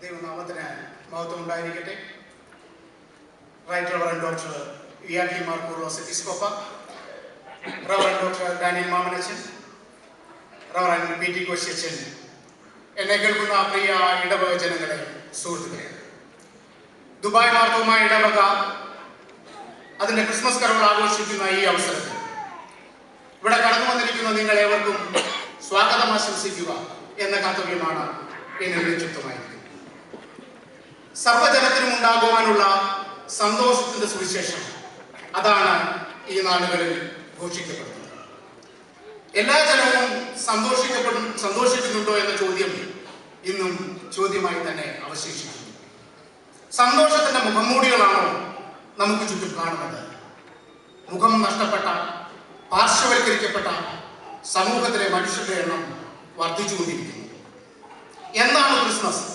ദൈവനാമത്തിന് മഹത്വം ഉണ്ടായിരിക്കട്ടെ. റൈറ്റ് റവറൻഡ് ഡോക്ടർ വിയാക്കി Mar Koorilos Episcopa, reverend doctor Daniel മാമനച്ചൻ, റവറൻഡ് പി ടി കോശിയച്ചൻ, എന്നെ കേൾക്കുന്ന പ്രിയ ഇടവക ജനങ്ങളെ, സുഹൃത്തുക്കളെ, ദുബായ് മാർത്തോമ ഇടവക അതിൻ്റെ ക്രിസ്മസ് കരോൾ ആഘോഷിക്കുന്ന ഈ അവസരത്തിൽ ഇവിടെ കടന്നു വന്നിരിക്കുന്ന നിങ്ങളേവർക്കും സ്വാഗതം ആശംസിക്കുക എന്ന കർത്തവ്യമാണ് എന്നെ വിളിച്ചുക്തമായിരിക്കുന്നത്. സർവ്വജനത്തിനും ഉണ്ടാകുവാനുള്ള സന്തോഷത്തിന്റെ സുവിശേഷം അതാണ് ഈ നാളുകളിൽ ഘോഷിക്കപ്പെടുന്നത്. എല്ലാ ജനവും സന്തോഷിക്കുന്നുണ്ടോ എന്ന ചോദ്യം ഇന്നും ചോദ്യമായി തന്നെ അവശേഷിക്കുന്നു. സന്തോഷത്തിന്റെ മുഖംമൂടികളാണോ നമുക്ക് ചുറ്റും കാണുന്നത്? മുഖം നഷ്ടപ്പെട്ട, പാർശ്വവൽക്കരിക്കപ്പെട്ട സമൂഹത്തിലെ മനുഷ്യരുടെ എണ്ണം വർദ്ധിച്ചുകൊണ്ടിരിക്കുന്നു. എന്താണ് ക്രിസ്മസ്?